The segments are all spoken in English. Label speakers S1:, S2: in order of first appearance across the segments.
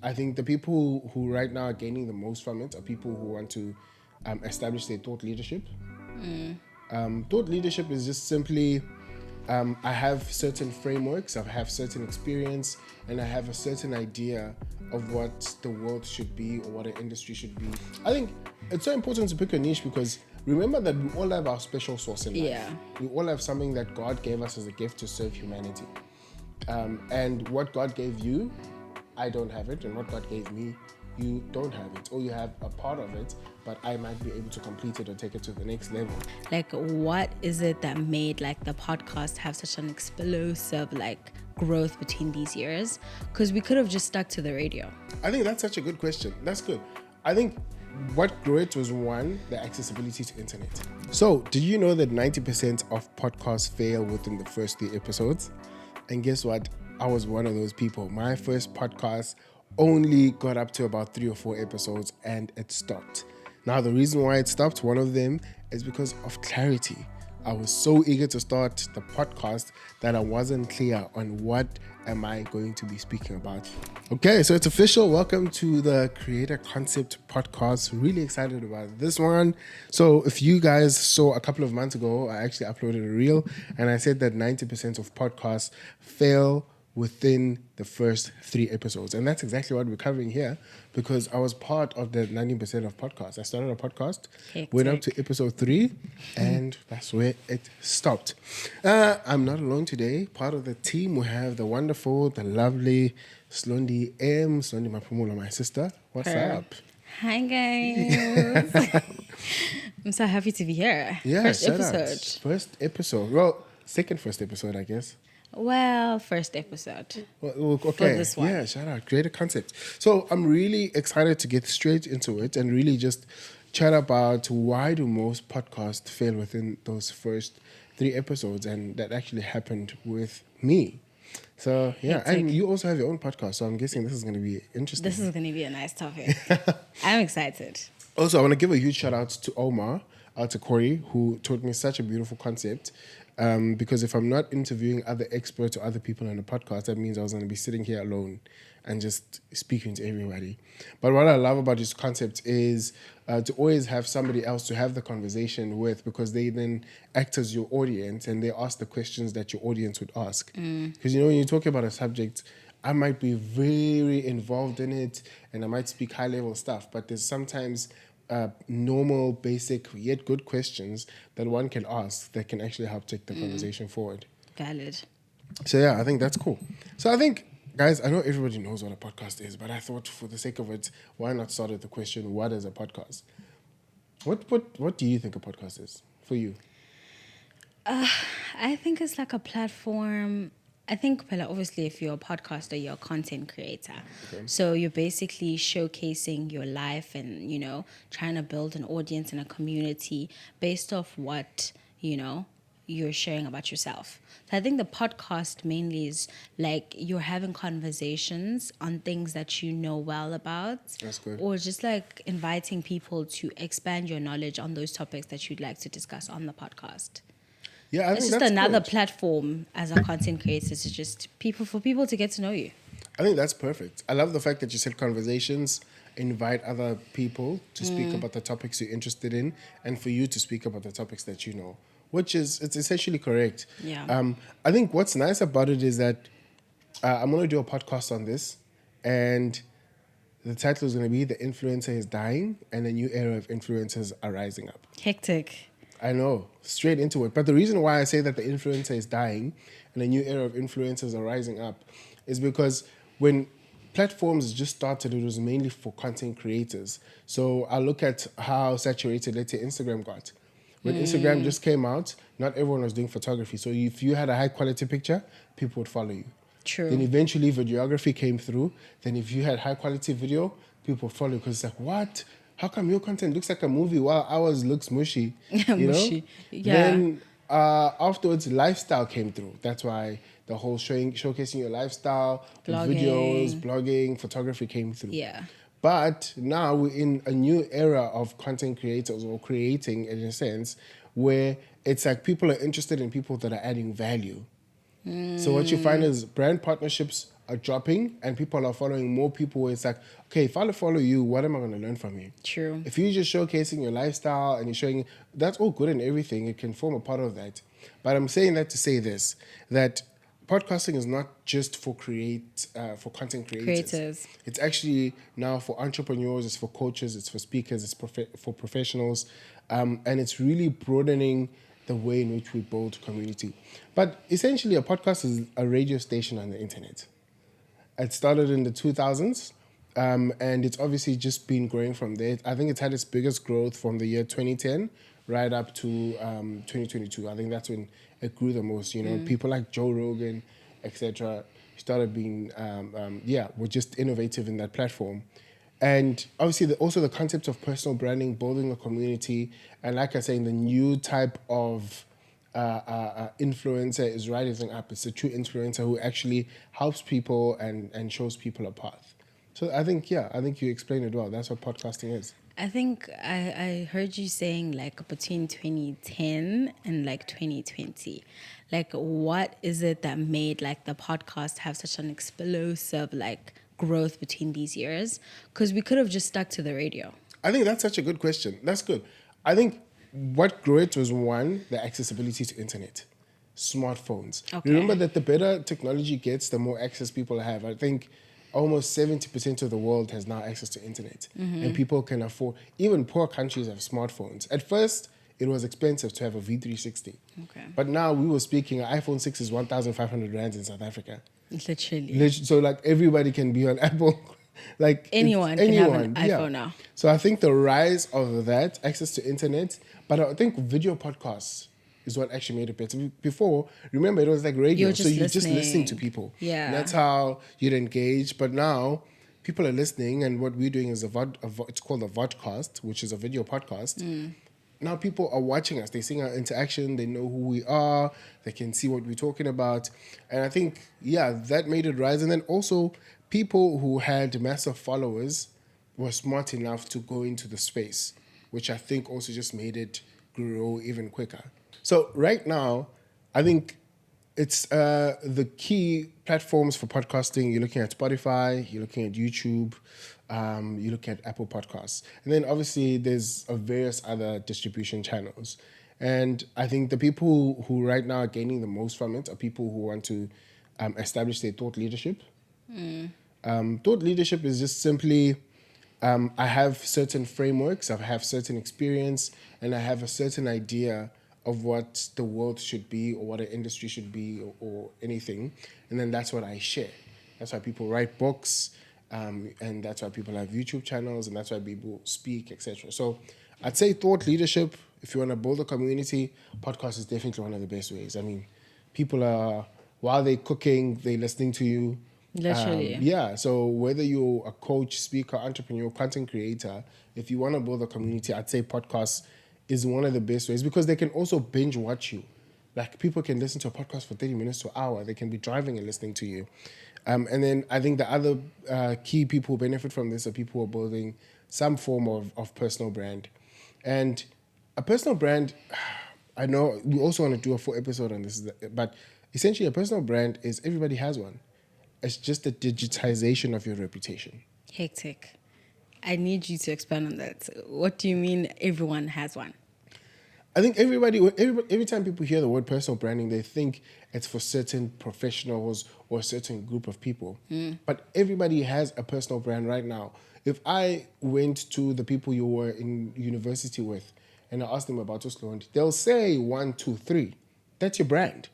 S1: I think the people who right now are gaining the most from it are people who want to establish their thought leadership. Thought leadership is just simply I have certain frameworks, I have certain experience, and I have a certain idea of what the world should be or what an industry should be. I think it's so important to pick a niche because remember that we all have our special sauce in life.
S2: Yeah.
S1: We all have something that God gave us as a gift to serve humanity. And what God gave you, I don't have it, and what God gave me, you don't have it, or you have a part of it, but I might be able to complete it or take it to the next level.
S2: Like, what is it that made like the podcast have such an explosive like growth between these years? Because we could have just stuck to the radio.
S1: I think that's such a good question. That's good. I think what grew it was one, the accessibility to internet. So, did you know that 90% of podcasts fail within the first 3 episodes? And guess what? I was one of those people. My first podcast only got up to about 3 or 4 episodes and it stopped. Now, the reason why it stopped, one of them, is because of clarity. I was so eager to start the podcast that I wasn't clear on what am I going to be speaking about. Okay, so it's official. Welcome to the Creator Concept Podcast. Really excited about this one. So if you guys saw a couple of months ago, I actually uploaded a reel and I said that 90% of podcasts fail within the first 3 episodes. And that's exactly what we're covering here because I was part of the 90% of podcasts. I started a podcast, went up to episode 3, and that's where it stopped. I'm not alone today. Part of the team, we have the wonderful, the lovely Slondy Slondy Maphumulo, my sister. What's up?
S2: Hi guys. I'm so happy to be here.
S1: Yeah,
S2: First
S1: shout out.
S2: episode.
S1: First episode. Well, first episode, I guess.
S2: Well, first episode.
S1: Well, okay.
S2: For this one.
S1: Yeah, shout out. Create a concept. So I'm really excited to get straight into it and really just chat about why do most podcasts fail within those first 3 episodes, and that actually happened with me. So yeah, and you also have your own podcast, so I'm guessing this is going to be interesting.
S2: This is going to be a nice topic. I'm excited.
S1: Also, I want to give a huge shout out to Omar, to Corey, who taught me such a beautiful concept. Because if I'm not interviewing other experts or other people on the podcast, that means I was going to be sitting here alone and just speaking to everybody. But what I love about this concept is to always have somebody else to have the conversation with, because they then act as your audience and they ask the questions that your audience would ask. Because, when you talk about a subject, I might be very involved in it and I might speak high-level stuff, but there's sometimes normal, basic, yet good questions that one can ask that can actually help take the conversation forward.
S2: Valid.
S1: So yeah, I think that's cool. So I think, guys, I know everybody knows what a podcast is, but I thought for the sake of it, why not start with the question, what is a podcast? What do you think a podcast is for you?
S2: I think it's like a platform. I think, obviously, if you're a podcaster, you're a content creator. Okay. So you're basically showcasing your life and, trying to build an audience and a community based off what, you're sharing about yourself. So I think the podcast mainly is like you're having conversations on things that you know well about.
S1: That's good.
S2: Or just like inviting people to expand your knowledge on those topics that you'd like to discuss on the podcast.
S1: Yeah,
S2: it's just another platform as a content creator to just for people to get to know you.
S1: I think that's perfect. I love the fact that you said conversations, invite other people to speak about the topics you're interested in, and for you to speak about the topics that you know, it's essentially correct.
S2: Yeah.
S1: I think what's nice about it is that I'm going to do a podcast on this, and the title is going to be "The Influencer is Dying and a New Era of Influencers are Rising Up."
S2: Hectic.
S1: I know, straight into it. But the reason why I say that the influencer is dying and a new era of influencers are rising up is because when platforms just started, it was mainly for content creators. So I look at how saturated, let's say, Instagram got. When Instagram just came out, not everyone was doing photography. So if you had a high quality picture, people would follow you.
S2: True.
S1: Then eventually videography came through. Then if you had high quality video, people would follow you because it's like, what? How come your content looks like a movie while ours looks mushy?
S2: Mushy. Yeah.
S1: Then afterwards, lifestyle came through. That's why the whole showcasing your lifestyle, videos, blogging, photography came through.
S2: Yeah.
S1: But now we're in a new era of content creators, or creating in a sense, where it's like people are interested in people that are adding value. So what you find is brand partnerships are dropping and people are following more people, it's like, okay, if I follow you, what am I going to learn from you?
S2: True.
S1: If you're just showcasing your lifestyle and you're showing, that's all good and everything. It can form a part of that. But I'm saying that to say this, that podcasting is not just for for content creators. It's actually now for entrepreneurs, it's for coaches, it's for speakers, it's for professionals. And it's really broadening the way in which we build community. But essentially, a podcast is a radio station on the internet. It started in the 2000s, and it's obviously just been growing from there. I think it's had its biggest growth from the year 2010 right up to 2022. I think that's when it grew the most. You know, people like Joe Rogan, etc., started being, were just innovative in that platform. And obviously, also the concept of personal branding, building a community, and like I say, the new type of influencer is rising up. It's a true influencer who actually helps people and shows people a path. So I think you explained it well. That's what podcasting is.
S2: I think I heard you saying like between 2010 and like 2020. Like, what is it that made like the podcast have such an explosive like growth between these years? Because we could have just stuck to the radio.
S1: I think that's such a good question. That's good. I think what grew it was, one, the accessibility to internet, smartphones.
S2: Okay.
S1: Remember that the better technology gets, the more access people have. I think almost 70% of the world has now access to internet. And people can afford, even poor countries have smartphones. At first, it was expensive to have a V360.
S2: Okay.
S1: But now we were speaking, an iPhone 6 is 1,500 rands in South Africa.
S2: Literally.
S1: So like everybody can be on Apple. Like
S2: anyone can have an iPhone now.
S1: So I think the rise of that, access to internet, but I think video podcasts is what actually made it better. Before, remember, it was like radio, so you're just listening to people.
S2: Yeah.
S1: And that's how you'd engage. But now people are listening, and what we're doing is it's called a vodcast, which is a video podcast. Now people are watching us. They see our interaction. They know who we are. They can see what we're talking about. And I think, that made it rise. And then also people who had massive followers were smart enough to go into the space, which I think also just made it grow even quicker. So right now, I think it's the key platforms for podcasting. You're looking at Spotify, you're looking at YouTube, you're looking at Apple Podcasts. And then obviously there's various other distribution channels. And I think the people who right now are gaining the most from it are people who want to establish their thought leadership. Thought leadership is just simply, I have certain frameworks, I have certain experience, and I have a certain idea of what the world should be or what an industry should be or anything. And then that's what I share. That's why people write books, and that's why people have YouTube channels, and that's why people speak, etc. So I'd say thought leadership, if you want to build a community, podcast is definitely one of the best ways. I mean, people are, while they're cooking, they're listening to you.
S2: Literally.
S1: So whether you're a coach, speaker, entrepreneur, content creator, if you want to build a community, I'd say podcasts is one of the best ways, because they can also binge watch you. Like, people can listen to a podcast for 30 minutes to an hour. They can be driving and listening to you. And then I think the other key people who benefit from this are people who are building some form of personal brand. And a personal brand, I know we also want to do a full episode on this, but essentially a personal brand is, everybody has one. It's just the digitization of your reputation.
S2: Hectic. I need you to expand on that. What do you mean everyone has one?
S1: I think every time people hear the word personal branding, they think it's for certain professionals or a certain group of people. But everybody has a personal brand right now. If I went to the people you were in university with and I asked them about Slondy, they'll say 1, 2, 3. That's your brand.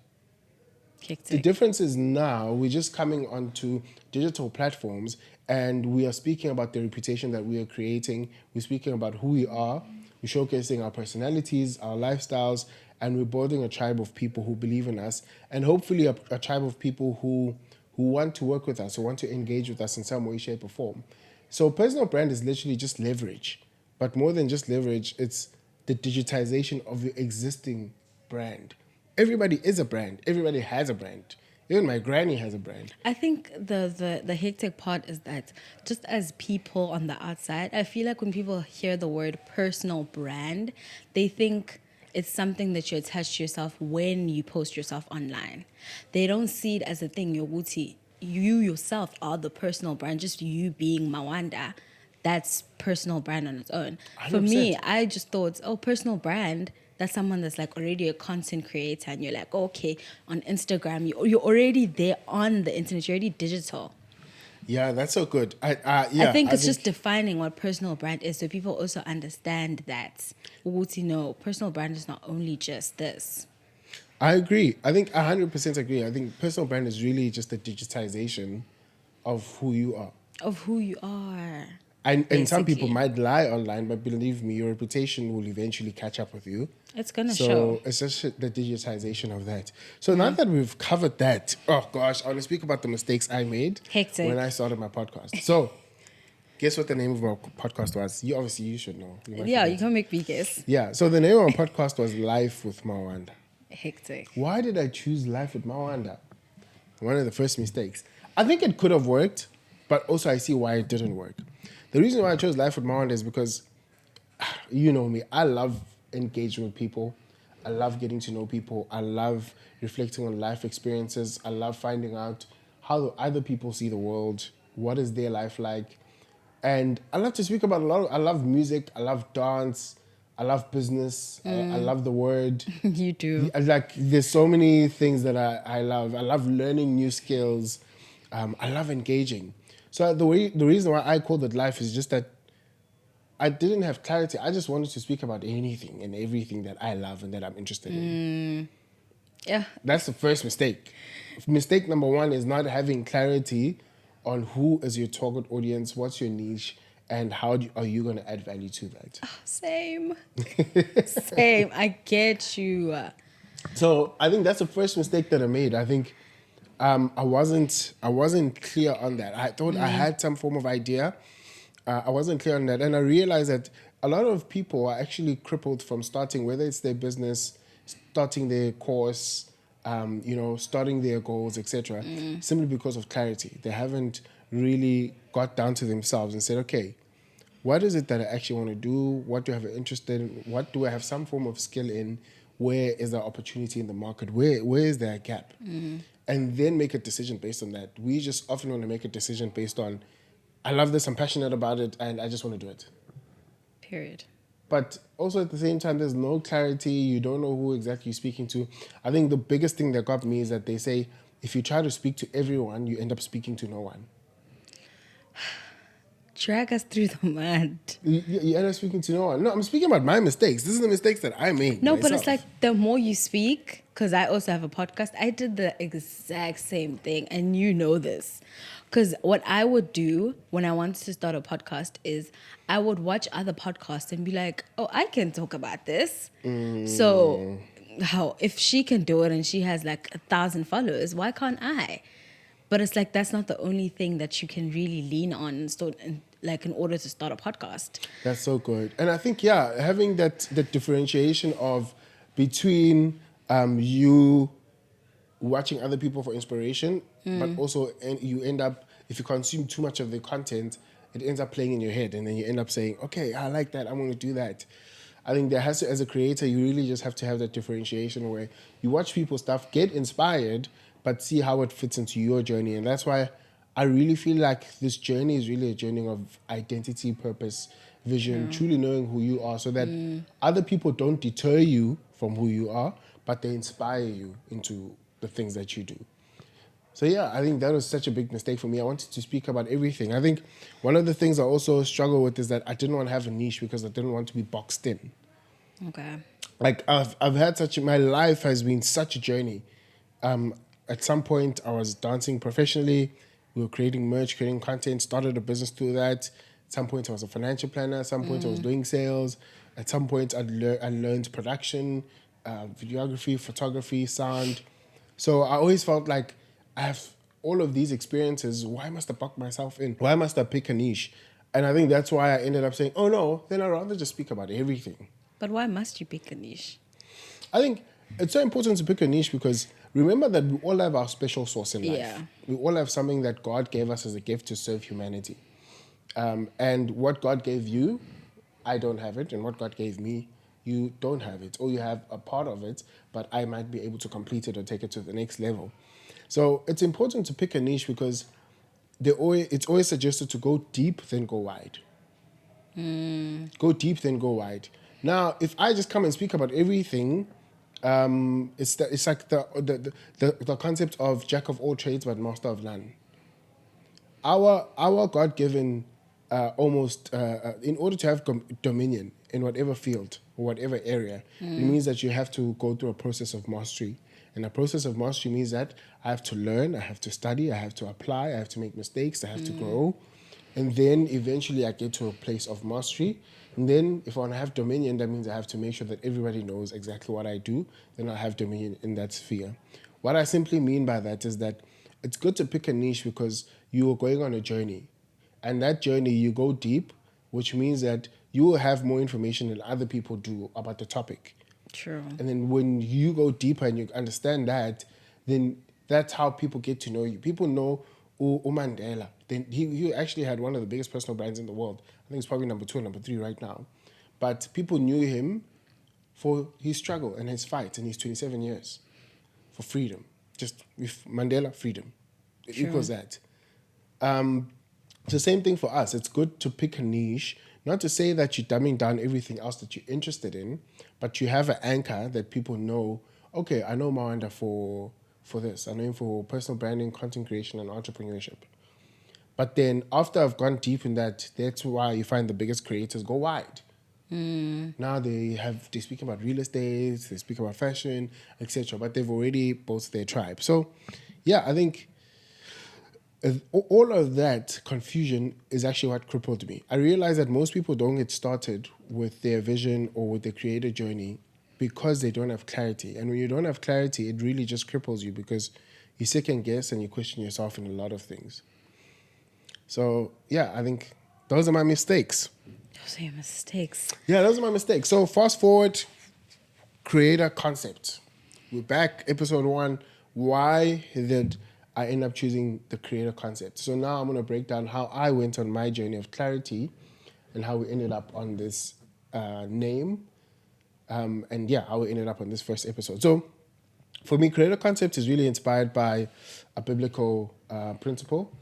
S2: Hectic.
S1: The difference is now we're just coming onto digital platforms and we are speaking about the reputation that we are creating. We're speaking about who we are. We're showcasing our personalities, our lifestyles, and we're building a tribe of people who believe in us, and hopefully a tribe of people who want to work with us, who want to engage with us in some way, shape, or form. So personal brand is literally just leverage. But more than just leverage, it's the digitization of your existing brand. Everybody is a brand. Everybody has a brand. Even my granny has a brand.
S2: I think the hectic part is that just as people on the outside, I feel like when people hear the word personal brand, they think it's something that you attach to yourself when you post yourself online. They don't see it as a thing, Yoguti. you yourself are the personal brand. Just you being Mawanda, that's personal brand on its own. For me,
S1: 100%.
S2: I just thought, oh, personal brand. That's someone that's like already a content creator, and you're like, oh, okay, on Instagram, you're already there on the internet. You're already digital.
S1: Yeah, that's so good.
S2: I
S1: Yeah,
S2: think
S1: I
S2: it's just
S1: think
S2: defining what personal brand is, so people also understand that. No, personal brand is not only just this.
S1: I agree. I think 100% agree. I think personal brand is really just a digitization of who you are.
S2: Of who you are,
S1: And some people
S2: basically.
S1: might lie online, but believe me, your reputation will eventually catch up with you.
S2: It's gonna show.
S1: So it's just the digitization of that. So now that we've covered that, oh gosh, I want to speak about the mistakes I made when I
S2: Hectic.
S1: started my podcast. So guess what the name of my podcast was? You should know. You might
S2: Yeah, you
S1: forget.
S2: can make me guess.
S1: Yeah. So the name of my podcast was Life with Mawanda.
S2: Hectic.
S1: Why did I choose Life with Mawanda? One of the first mistakes. I think it could have worked, but also I see why it didn't work. The reason why I chose Life with Mawanda is because, you know me, I love engaging with people. I love getting to know people. I love reflecting on life experiences. I love finding out how other people see the world. What is their life like? And I love to speak about I love music. I love dance. I love business. I love the word.
S2: You do.
S1: Like, there's so many things that I love. I love learning new skills. I love engaging. So the reason why I called it Life is just that I didn't have clarity. I just wanted to speak about anything and everything that I love and that I'm interested in.
S2: Yeah.
S1: That's the first mistake. Mistake number one is not having clarity on who is your target audience, what's your niche, and are you going to add value to that.
S2: Same. Same. I get you.
S1: So I think that's the first mistake that I made. I think I wasn't clear on that. I thought I had some form of idea. I wasn't clear on that, and I realized that a lot of people are actually crippled from starting, whether it's their business, starting their course, starting their goals, etc. Simply because of clarity. They haven't really got down to themselves and said, okay, what is it that I actually want to do? What do I have an interest in? What do I have some form of skill in? Where is there opportunity in the market? Where is there a gap? And then make a decision based on that. We just often want to make a decision based on, I love this, I'm passionate about it, and I just want to do it.
S2: Period.
S1: But also at the same time, there's no clarity. You don't know who exactly you're speaking to. I think the biggest thing that got me is that they say, if you try to speak to everyone, you end up speaking to no one.
S2: Drag us through the mud.
S1: You end up speaking to no one. No, I'm speaking about my mistakes. This is the mistakes that I made.
S2: No,
S1: myself.
S2: but it's like the more you speak, because I also have a podcast, I did the exact same thing, and you know this. Because what I would do when I wanted to start a podcast is I would watch other podcasts and be like, oh, I can talk about this. So how if she can do it and she has like 1,000 followers, why can't I? But it's like that's not the only thing that you can really lean on in order to start a podcast.
S1: That's so good. And I think, having that differentiation of between you watching other people for inspiration, but also you end up, if you consume too much of the content, it ends up playing in your head. And then you end up saying, okay, I like that, I'm going to do that. I think there has to, as a creator, you really just have to have that differentiation where you watch people's stuff, get inspired, but see how it fits into your journey. And that's why I really feel like this journey is really a journey of identity, purpose, vision, truly knowing who you are, so that other people don't deter you from who you are, but they inspire you into the things that you do. So I think that was such a big mistake for me. I wanted to speak about everything. I think one of the things I also struggle with is that I didn't want to have a niche because I didn't want to be boxed in.
S2: Okay.
S1: Like I've had my life has been such a journey. At some point I was dancing professionally. We were creating merch, creating content, started a business through that. At some point I was a financial planner. At some point I was doing sales. At some point I learned production, videography, photography, sound. So I always felt like I have all of these experiences. Why must I box myself in? Why must I pick a niche? And I think that's why I ended up saying, oh no, then I'd rather just speak about everything.
S2: But why must you pick a niche?
S1: I think it's so important to pick a niche because remember that we all have our special source in life.
S2: Yeah.
S1: We all have something that God gave us as a gift to serve humanity. And what God gave you, I don't have it. And what God gave me, you don't have it. Or you have a part of it, but I might be able to complete it or take it to the next level. So it's important to pick a niche because it's always suggested to go deep, then go wide. Go deep, then go wide. Now, if I just come and speak about everything, it's like the concept of jack of all trades but master of none. Our God-given in order to have dominion in whatever field or whatever area, it means that you have to go through a process of mastery. And a process of mastery means that I have to learn, I have to study, I have to apply, I have to make mistakes, I have to grow. And then eventually I get to a place of mastery. And then if I want to have dominion, that means I have to make sure that everybody knows exactly what I do. Then I have dominion in that sphere. What I simply mean by that is that it's good to pick a niche because you are going on a journey. And that journey, you go deep, which means that you will have more information than other people do about the topic.
S2: True.
S1: And then when you go deeper and you understand that, then that's how people get to know you. People know Mandela. Then he actually had one of the biggest personal brands in the world. I think it's probably number 2 or number 3 right now. But people knew him for his struggle and his fight in his 27 years for freedom. Just with Mandela, freedom. It equals that. It's the same thing for us. It's good to pick a niche, not to say that you're dumbing down everything else that you're interested in, but you have an anchor that people know, okay, I know Mawanda for this. I know him for personal branding, content creation, and entrepreneurship. But then after I've gone deep in that, that's why you find the biggest creators go wide. Now they speak about real estate, they speak about fashion, etc. But they've already built their tribe. So, yeah, I think all of that confusion is actually what crippled me. I realized that most people don't get started with their vision or with their creator journey because they don't have clarity. And when you don't have clarity, it really just cripples you because you second guess and you question yourself in a lot of things. So, yeah, I think those are my mistakes.
S2: Those are your mistakes.
S1: Yeah, those are my mistakes. So fast forward, creator concept. We're back, episode 1. Why did I end up choosing the creator concept? So now I'm going to break down how I went on my journey of clarity and how we ended up on this name. And yeah, how we ended up on this first episode. So for me, creator concept is really inspired by a biblical principle.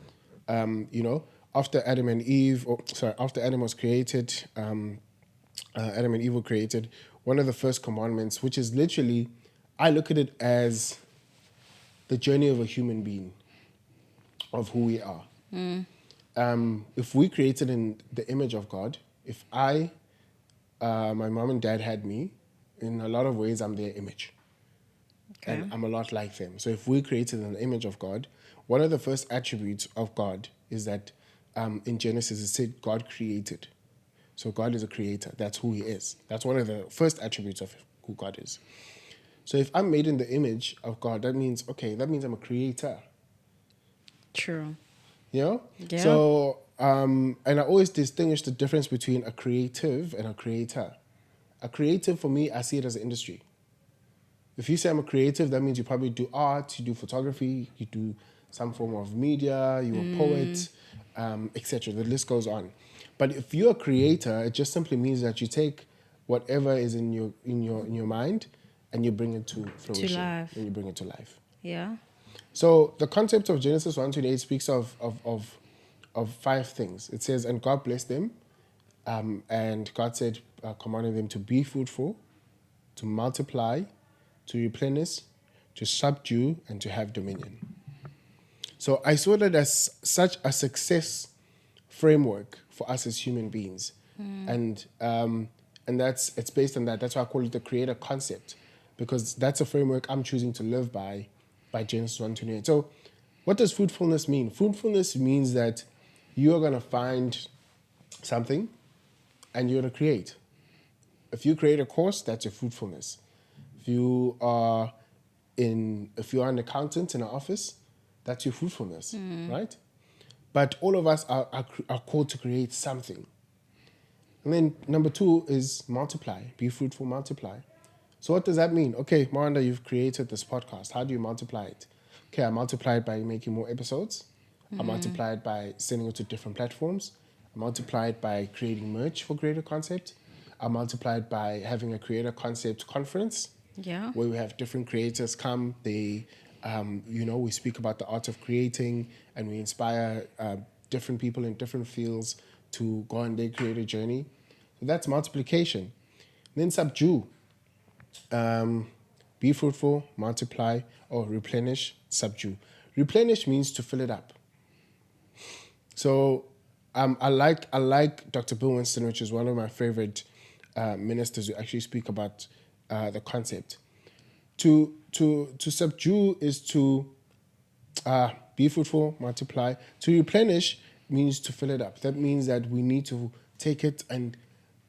S1: After Adam was created, Adam and Eve were created, one of the first commandments, which is literally, I look at it as the journey of a human being, of who we are. If we created in the image of God, if my mom and dad had me, in a lot of ways, I'm their image. Okay. And I'm a lot like them. So if we created in the image of God, one of the first attributes of God is that in Genesis, it said God created. So God is a creator. That's who he is. That's one of the first attributes of who God is. So if I'm made in the image of God, that means I'm a creator.
S2: True.
S1: You know?
S2: Yeah.
S1: So, and I always distinguish the difference between a creative and a creator. A creative, for me, I see it as an industry. If you say I'm a creative, that means you probably do art, you do photography, you do some form of media, you're a poet, etc. The list goes on. But if you're a creator, it just simply means that you take whatever is in your mind and you bring it to fruition.
S2: To life.
S1: And you bring it to life.
S2: Yeah.
S1: So the concept of Genesis 1:28 speaks of 5 things. It says, and God blessed them, and God said, commanding them to be fruitful, to multiply, to replenish, to subdue, and to have dominion. So I saw that as such a success framework for us as human beings. And it's based on that. That's why I call it the creator concept, because that's a framework I'm choosing to live by Genesis 1:28. So what does fruitfulness mean? Fruitfulness means that you are going to find something and you're going to create. If you create a course, that's your fruitfulness. If you are an accountant in an office, that's your fruitfulness, right? But all of us are called to create something. And then number 2 is multiply. Be fruitful, multiply. So what does that mean? Okay, Mawanda, you've created this podcast. How do you multiply it? Okay, I multiply it by making more episodes. I multiply it by sending it to different platforms. I multiply it by creating merch for Creator Concept. I multiply it by having a Creator Concept conference.
S2: Yeah.
S1: Where we have different creators come. They We speak about the art of creating, and we inspire different people in different fields to go on their creative journey. So that's multiplication. Then subdue. Be fruitful, multiply, or replenish, subdue. Replenish means to fill it up. So I like Dr. Bill Winston, which is one of my favorite ministers who actually speak about the concept. To subdue is to be fruitful, multiply. To replenish means to fill it up. That means that we need to take it and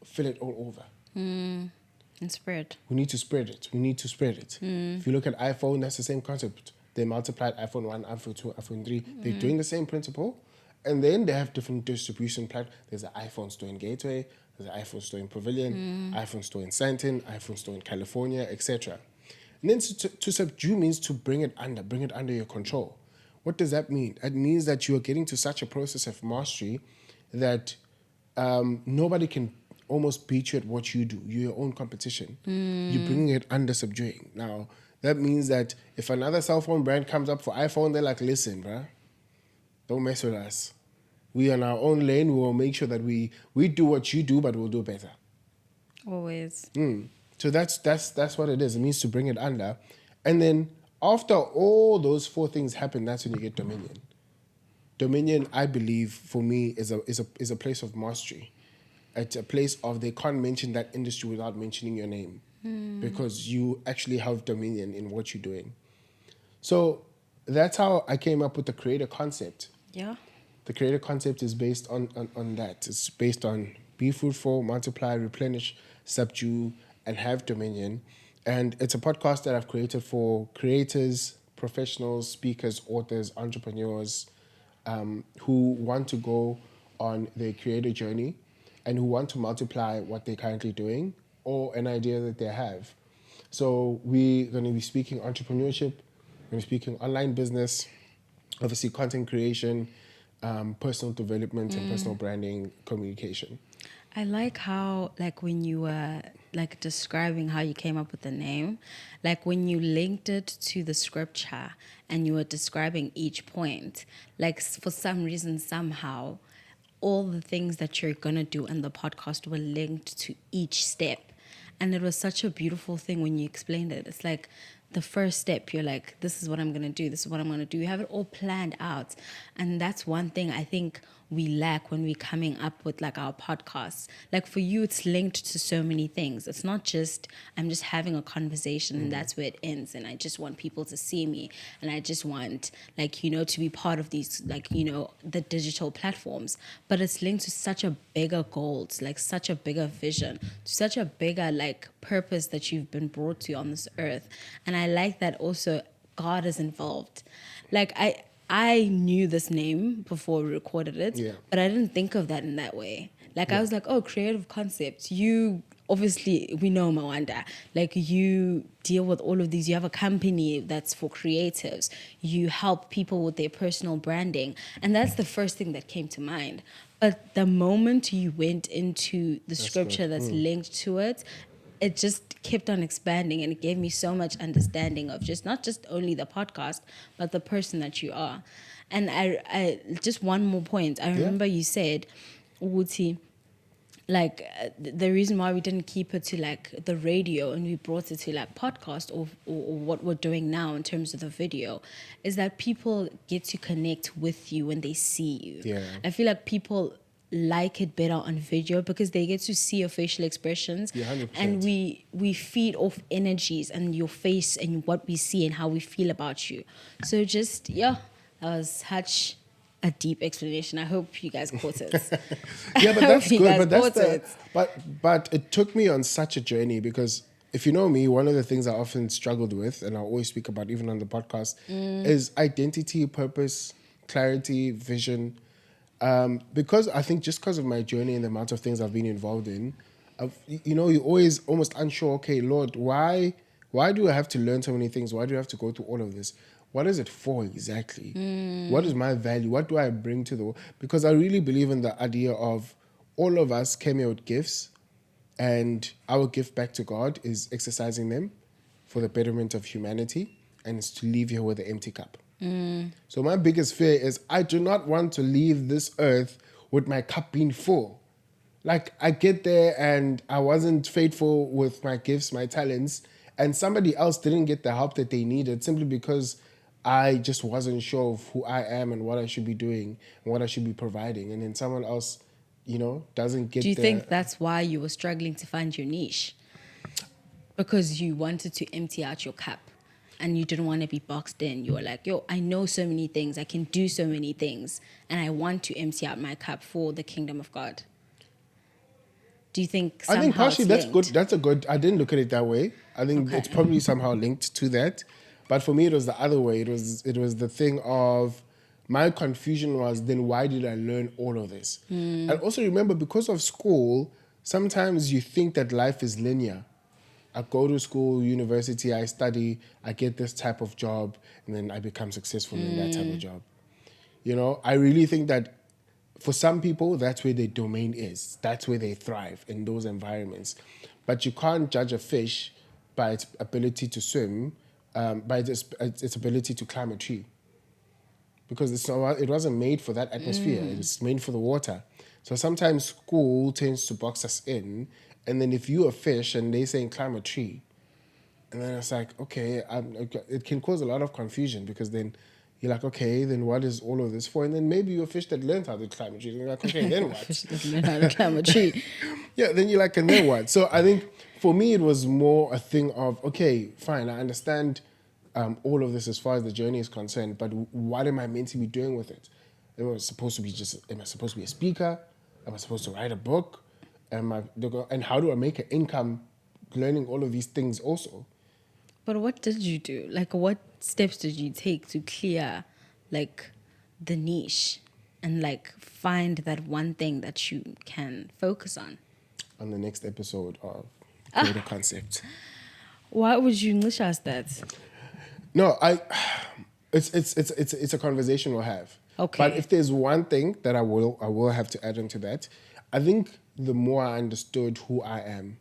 S1: fill it all over.
S2: And spread.
S1: We need to spread it. If you look at iPhone, that's the same concept. They multiplied iPhone 1, iPhone 2, iPhone 3. They're doing the same principle. And then they have different distribution platforms. There's an iPhone store in Gateway. There's an iPhone store in Pavilion. iPhone store in Santon. iPhone store in California, etc. And then to subdue means to bring it under your control. What does that mean? It means that you are getting to such a process of mastery that nobody can almost beat you at what you do. You're your own competition. You're bringing it under subduing. Now, that means that if another cell phone brand comes up for iPhone, they're like, listen, bruh, don't mess with us. We are in our own lane. We will make sure that we do what you do, but we'll do better.
S2: Always.
S1: So that's what it is. It means to bring it under. And then after all those four things happen, that's when you get dominion. Dominion, I believe, for me, is a place of mastery. It's a place of they can't mention that industry without mentioning your name because you actually have dominion in what you're doing. So that's how I came up with the creator concept.
S2: Yeah.
S1: The creator concept is based on that. It's based on be fruitful, multiply, replenish, subdue, and have dominion. And it's a podcast that I've created for creators, professionals, speakers, authors, entrepreneurs who want to go on their creator journey and who want to multiply what they're currently doing or an idea that they have. So we're going to be speaking entrepreneurship, we're going to be speaking online business, obviously content creation, personal development and personal branding, communication.
S2: I like how, like, when you were, like, describing how you came up with the name, like, when you linked it to the scripture and you were describing each point, like, for some reason, somehow, all the things that you're going to do in the podcast were linked to each step. And it was such a beautiful thing when you explained it. It's like the first step, you're like, this is what I'm going to do. This is what I'm going to do. You have it all planned out. And that's one thing I think we lack when we're coming up with like our podcasts. Like for you, it's linked to so many things. It's not just, I'm just having a conversation and that's where it ends. And I just want people to see me. And I just want like, to be part of these, like, the digital platforms. But it's linked to such a bigger goal, like such a bigger vision, to such a bigger like purpose that you've been brought to on this earth. And I like that also God is involved. Like I knew this name before we recorded it, but I didn't think of that in that way. Like I was like, oh, creative concepts. You obviously, we know Mawanda. Like you deal with all of these. You have a company that's for creatives. You help people with their personal branding. And that's the first thing that came to mind. But the moment you went into the scripture that's linked to it, it just kept on expanding and it gave me so much understanding of just not just only the podcast, but the person that you are. And I just one more point. I remember you said, Uti, like the reason why we didn't keep it to like the radio and we brought it to like podcast or what we're doing now in terms of the video is that people get to connect with you when they see you.
S1: Yeah.
S2: I feel like people like it better on video because they get to see your facial expressions,
S1: 100%.
S2: and we feed off energies and your face and what we see and how we feel about you. So just that was such a deep explanation. I hope you guys caught it.
S1: Yeah, but that's good. But it took me on such a journey because if you know me, one of the things I often struggled with, and I always speak about even on the podcast, is identity, purpose, clarity, vision. Because I think just because of my journey and the amount of things I've been involved in, you're always almost unsure, okay, Lord, why do I have to learn so many things? Why do I have to go through all of this? What is it for exactly? What is my value? What do I bring to the world? Because I really believe in the idea of all of us came here with gifts, and our gift back to God is exercising them for the betterment of humanity. and it's to leave here with an empty cup. So my biggest fear is I do not want to leave this earth with my cup being full. Like, I get there and I wasn't faithful with my gifts, my talents, and somebody else didn't get the help that they needed simply because I just wasn't sure of who I am and what I should be doing and what I should be providing. And then someone else, doesn't get.
S2: Do you think that's why you were struggling to find your niche? Because you wanted to empty out your cup and you didn't want to be boxed in. You were like, yo, I know so many things. I can do so many things. And I want to empty out my cup for the kingdom of God. Do you think somehow
S1: I think partially that's
S2: linked?
S1: good. I didn't look at it that way. I think it's probably somehow linked to that. But for me, it was the other way. It was the thing of my confusion was, then why did I learn all of this? And also remember, because of school, sometimes you think that life is linear. I go to school, university, I study, I get this type of job, and then I become successful in that type of job. I really think that for some people, that's where their domain is. That's where they thrive, in those environments. But you can't judge a fish by its ability to swim, by its ability to climb a tree. Because it wasn't made for that atmosphere. It's made for the water. So sometimes school tends to box us in, and then if you're a fish and they say climb a tree, and then it's like, okay, it can cause a lot of confusion, because then you're like, okay, then what is all of this for? And then maybe you're a fish that learned how to climb a tree. And you're like, okay, then what?
S2: Fish that learn how to climb a tree.
S1: Yeah, then you're like, and then what? So I think for me, it was more a thing of, okay, fine, I understand all of this as far as the journey is concerned, but what am I meant to be doing with it? Am I supposed to be a speaker? Am I supposed to write a book? And how do I make an income learning all of these things also?
S2: But what did you do? Like, what steps did you take to clear, like, the niche and, like, find that one thing that you can focus on?
S1: On the next episode of Greater Concept.
S2: Why would you English us that?
S1: No, it's a conversation we'll have.
S2: Okay.
S1: But if there's one thing that I will have to add into that, I think the more I understood who I am,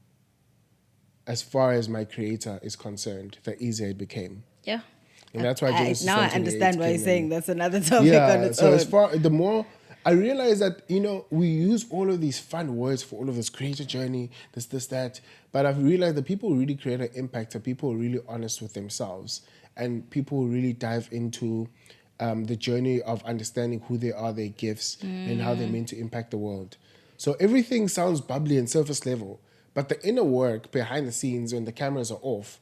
S1: as far as my creator is concerned, the easier it became.
S2: Yeah.
S1: And that's why Genesis
S2: now I
S1: 1:28
S2: understand why you're
S1: came
S2: saying
S1: in.
S2: that's another topic on its own.
S1: The more I realize that, we use all of these fun words for all of this creator journey, this, that, but I've realized that people who really create an impact are people who are really honest with themselves, and people who really dive into the journey of understanding who they are, their gifts, and how they're meant to impact the world. So everything sounds bubbly and surface level, but the inner work behind the scenes when the cameras are off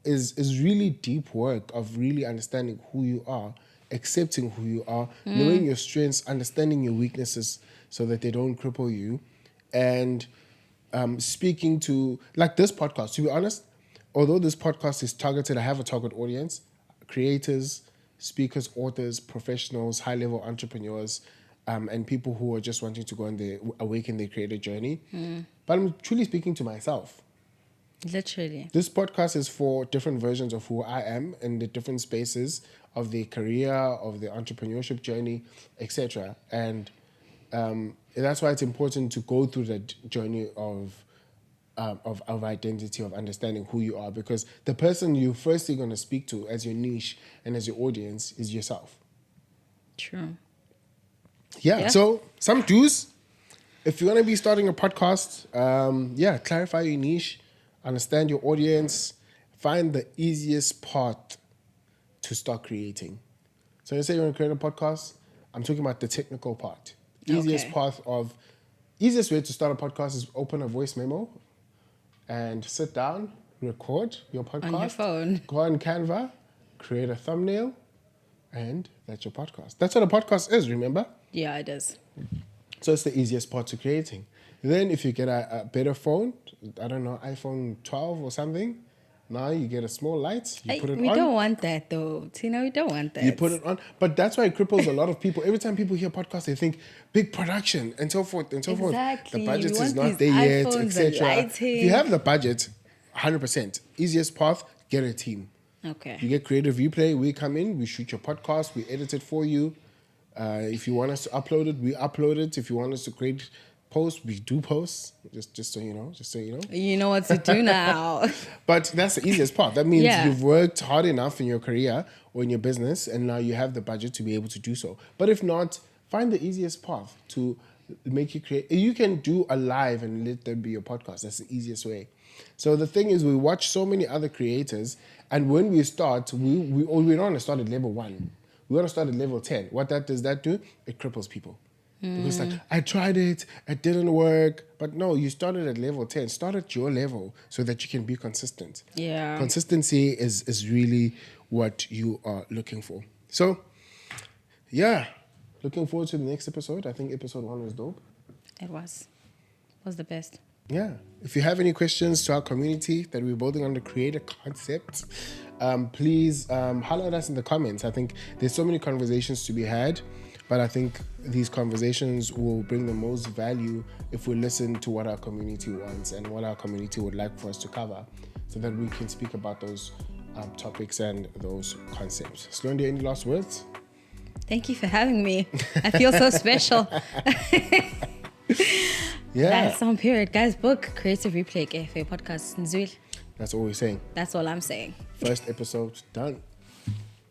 S1: is really deep work of really understanding who you are, accepting who you are, knowing your strengths, understanding your weaknesses so that they don't cripple you, and speaking to, like this podcast, to be honest, although this podcast is targeted, I have a target audience, creators, speakers, authors, professionals, high-level entrepreneurs, and people who are just wanting to go and awaken their creator journey. But I'm truly speaking to myself.
S2: Literally.
S1: This podcast is for different versions of who I am in the different spaces of the career, of the entrepreneurship journey, etc. And that's why it's important to go through that journey of identity, of understanding who you are, because the person you're firstly going to speak to as your niche and as your audience is yourself.
S2: True.
S1: Yeah. So some do's. If you're going to be starting a podcast, clarify your niche, understand your audience, find the easiest path to start creating. So you say you're going to create a podcast, I'm talking about the technical part. Easiest way to start a podcast is open a voice memo and sit down, record your podcast.
S2: On your phone.
S1: Go on Canva, create a thumbnail, and that's your podcast. That's what a podcast is, remember?
S2: Yeah, it is.
S1: So it's the easiest part to creating. Then if you get a better phone, I don't know, iPhone 12 or something, now you get a small light, you put it on.
S2: We don't want that though. Tina, we don't want that.
S1: You put it on. But that's why it cripples a lot of people. Every time people hear podcasts, they think big production and so forth and so forth.
S2: Exactly.
S1: The budget
S2: We
S1: is
S2: want
S1: not
S2: these
S1: there yet,
S2: iPhones and
S1: etc.
S2: lighting.
S1: If you have the budget, 100%. Easiest path, get a team.
S2: Okay.
S1: You get Creative Replay, we come in, we shoot your podcast, we edit it for you. If you want us to upload it, we upload it. If you want us to create we do post, just so you know.
S2: You know what to do now.
S1: But that's the easiest part. That means
S2: Yeah.
S1: you've worked hard enough in your career or in your business, and now you have the budget to be able to do so. But if not, find the easiest path to make you create. You can do a live and let them be your podcast. That's the easiest way. So the thing is, we watch so many other creators, and when we start, we don't want to start at level 1. We want to start at level 10. What does that do? It cripples people. Because like, I tried it didn't work. But no, you started at level 10. Start at your level so that you can be consistent.
S2: Yeah.
S1: Consistency is really what you are looking for. So, yeah. Looking forward to the next episode. I think episode 1 was dope.
S2: It was the best.
S1: Yeah. If you have any questions to our community that we're building on the creator concept, please holler at us in the comments. I think there's so many conversations to be had, but I think these conversations will bring the most value if we listen to what our community wants and what our community would like for us to cover, so that we can speak about those topics and those concepts. Slondy, any last words?
S2: Thank you for having me. I feel so special.
S1: Yeah.
S2: That's on period. Guys, book Creative Replay for your podcast. Nzwil.
S1: That's all we're saying.
S2: That's all I'm saying.
S1: First episode done.